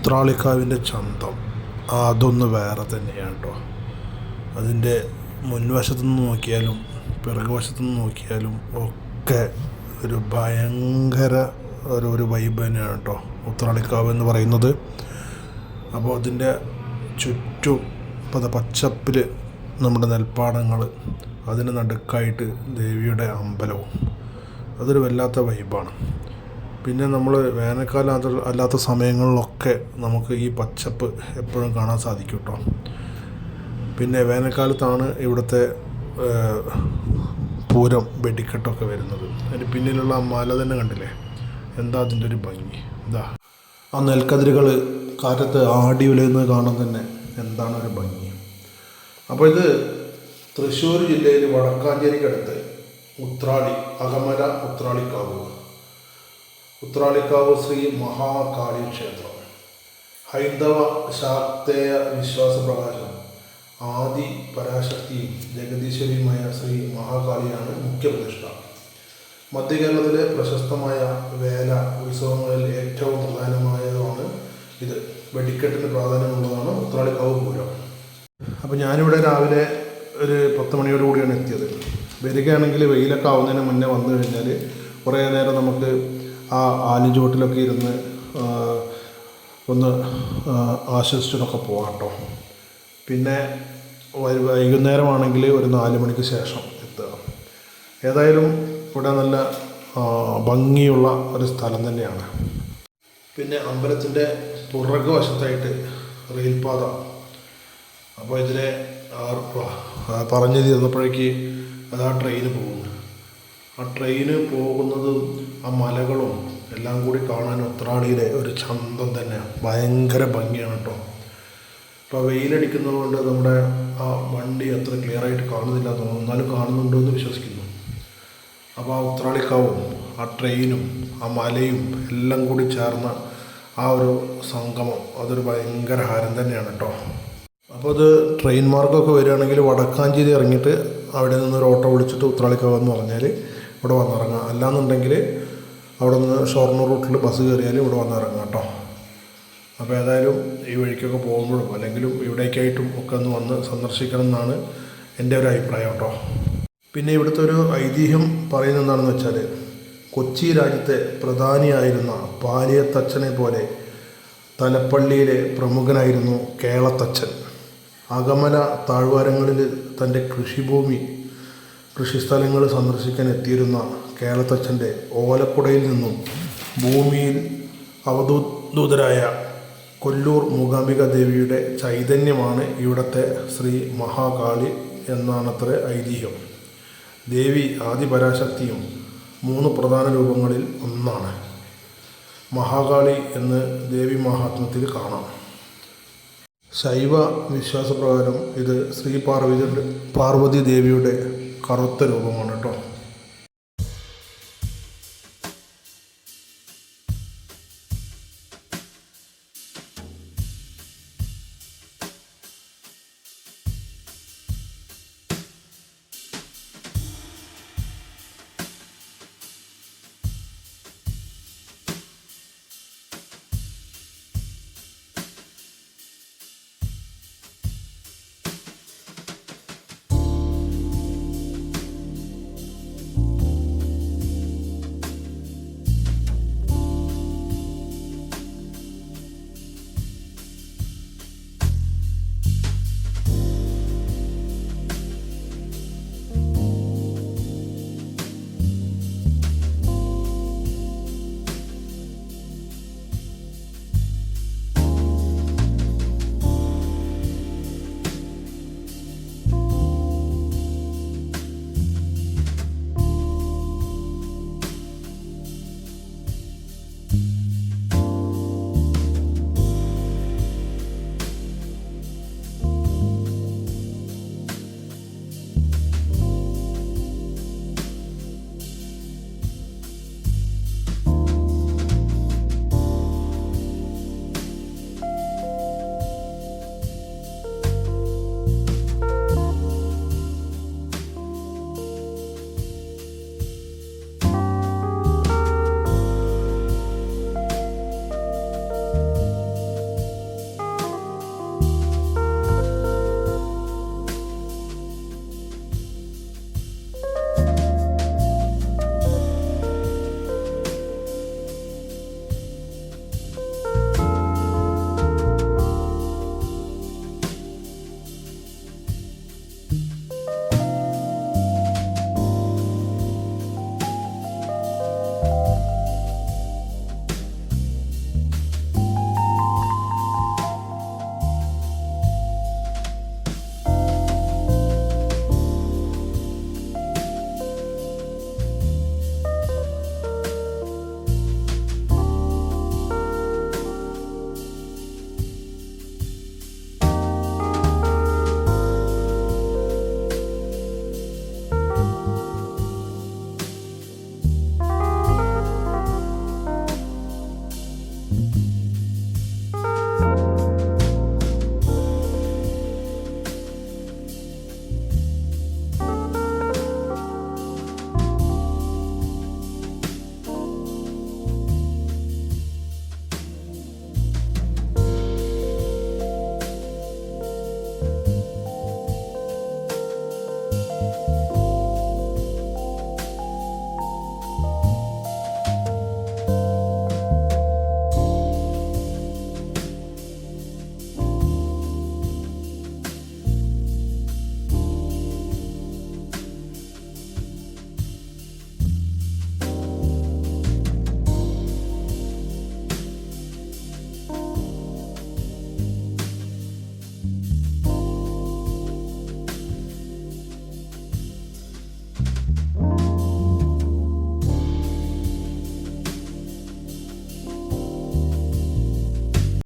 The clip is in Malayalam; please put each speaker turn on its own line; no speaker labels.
ഉത്രാളിക്കാവിൻ്റെ ചന്തം അതൊന്ന് വേറെ തന്നെയാണ് കേട്ടോ. അതിൻ്റെ മുൻവശത്തു നിന്ന് നോക്കിയാലും പിറകു വശത്തു നിന്ന് നോക്കിയാലും ഒക്കെ ഒരു ഭയങ്കര ഒരു വൈബ് തന്നെയാണ് കേട്ടോ ഉത്രാളിക്കാവ് എന്ന് പറയുന്നത്. അപ്പോൾ അതിൻ്റെ ചുറ്റും പച്ചപ്പിൽ നമ്മുടെ നെൽപ്പാടങ്ങൾ, അതിന് നടുക്കായിട്ട് ദേവിയുടെ അമ്പലവും, അതൊരു വല്ലാത്ത വൈബാണ്. പിന്നെ നമ്മൾ വേനൽക്കാലം അല്ലാത്ത സമയങ്ങളിലൊക്കെ നമുക്ക് ഈ പച്ചപ്പ് എപ്പോഴും കാണാൻ സാധിക്കും കേട്ടോ. പിന്നെ വേനൽക്കാലത്താണ് ഇവിടുത്തെ പൂരം വെടിക്കെട്ടൊക്കെ വരുന്നത്. അതിന് പിന്നിലുള്ള ആ മല തന്നെ കണ്ടില്ലേ, എന്താ അതിൻ്റെ ഒരു ഭംഗി. എന്താ ആ നെൽക്കതിരുകൾ കാറ്റത്ത് ആടി ഉലയുന്നത് കാണാൻ തന്നെ എന്താണ് ഒരു ഭംഗി. അപ്പോൾ ഇത് തൃശ്ശൂർ ജില്ലയിൽ വടക്കാഞ്ചേരിക്കടുത്ത് ഉത്രാളി അകമല ഉത്രാളിക്കാവ് ശ്രീ മഹാകാളി ക്ഷേത്രം. ഹൈന്ദവ ശാക്തേയ വിശ്വാസപ്രകാരം ആദി പരാശക്തിയും ജഗദീശ്വരിയുമായ ശ്രീ മഹാകാളിയാണ് മുഖ്യപ്രതിഷ്ഠ. മധ്യകേരളത്തിലെ പ്രശസ്തമായ വേല ഉത്സവങ്ങളിൽ ഏറ്റവും പ്രധാനമായതാണ് ഇത്. വെടിക്കെട്ടിന് പ്രാധാന്യമുള്ളതാണ് ഉത്രാളിക്കാവ് പൂരം. അപ്പോൾ ഞാനിവിടെ രാവിലെ ഒരു 10 മണിയോടുകൂടിയാണ് എത്തിയത്. വരികയാണെങ്കിൽ വെയിലൊക്കെ ആവുന്നതിന് മുന്നേ വന്നു കഴിഞ്ഞാൽ കുറേ നേരം നമുക്ക് ആ ആലിഞ്ചുവട്ടിലൊക്കെ ഇരുന്ന് ഒന്ന് ആശ്വസിച്ചിട്ടൊക്കെ പോകാം കേട്ടോ. പിന്നെ വൈകുന്നേരമാണെങ്കിൽ ഒരു 4 മണിക്ക് ശേഷം എത്തുക. ഏതായാലും ഇവിടെ നല്ല ഭംഗിയുള്ള ഒരു സ്ഥലം തന്നെയാണ്. പിന്നെ അമ്പലത്തിൻ്റെ പുറകു വശത്തായിട്ട് റെയിൽപാത. അപ്പോൾ ഇതിലെ പറഞ്ഞു തീർന്നപ്പോഴേക്ക് ആ ട്രെയിന് പോകുന്നു. ആ ട്രെയിന് പോകുന്നതും ആ മലകളും എല്ലാം കൂടി കാണാൻ ഉത്രാളിയിലെ ഒരു ചന്തം തന്നെ ഭയങ്കര ഭംഗിയാണ് കേട്ടോ. ഇപ്പോൾ വെയിലടിക്കുന്നത് കൊണ്ട് നമ്മുടെ ആ വണ്ടി അത്ര ക്ലിയർ ആയിട്ട് കാണുന്നില്ല തോന്നുന്നു, എന്നാലും കാണുന്നുണ്ടോ എന്ന് വിശ്വസിക്കുന്നു. അപ്പോൾ ആ ഉത്രാളിക്കാവും ആ ട്രെയിനും ആ മലയും എല്ലാം കൂടി ചേർന്ന ആ ഒരു സംഗമം, അതൊരു ഭയങ്കര ഹാരം തന്നെയാണ് കേട്ടോ. അപ്പോൾ അത് ട്രെയിൻ മാർഗമൊക്കെ വരികയാണെങ്കിൽ വടക്കാഞ്ചേരി ഇറങ്ങിയിട്ട് അവിടെ നിന്നൊരു ഓട്ടോ വിളിച്ചിട്ട് ഉത്രാളിക്കാവ് എന്ന് പറഞ്ഞാൽ ഇവിടെ വന്നിറങ്ങാം. അല്ലാന്നുണ്ടെങ്കിൽ അവിടെ നിന്ന് ഷൊർണൂർ റൂട്ടിൽ ബസ് കയറിയാൽ ഇവിടെ വന്നിറങ്ങാം കേട്ടോ. അപ്പോൾ ഏതായാലും ഈ വഴിക്കൊക്കെ പോകുമ്പോഴും അല്ലെങ്കിലും ഇവിടേക്കായിട്ടും ഒക്കെ ഒന്ന് വന്ന് സന്ദർശിക്കണം എന്നാണ് എൻ്റെ ഒരു അഭിപ്രായം കേട്ടോ. പിന്നെ ഇവിടുത്തെ ഒരു ഐതിഹ്യം പറയുന്നത് എന്താണെന്ന് വെച്ചാൽ, കൊച്ചി രാജ്യത്തെ പ്രധാനിയായിരുന്ന പാലിയത്തച്ഛനെ പോലെ തലപ്പള്ളിയിലെ പ്രമുഖനായിരുന്നു കേളത്തച്ഛൻ. അകമല താഴ്വാരങ്ങളിൽ തൻ്റെ കൃഷിസ്ഥലങ്ങൾ സന്ദർശിക്കാൻ എത്തിയിരുന്ന കേളത്തച്ഛൻ്റെ ഓലക്കുടയിൽ നിന്നും ഭൂമിയിൽ അവധൂതരായ കൊല്ലൂർ മൂകാംബിക ദേവിയുടെ ചൈതന്യമാണ് ഇവിടുത്തെ ശ്രീ മഹാകാളി എന്നാണത്രേ ഐതിഹ്യം. ദേവി ആദിപരാശക്തിയും 3 പ്രധാന രൂപങ്ങളിൽ ഒന്നാണ്. മഹാകാളി എന്ന് ദേവി മഹാത്മ്യത്തിൽ കാണാം. ശൈവ വിശ്വാസപ്രകാരം ഇത് ശ്രീ പാർവതി ദേവിയുടെ കറുത്ത രൂപമാണ് കേട്ടോ.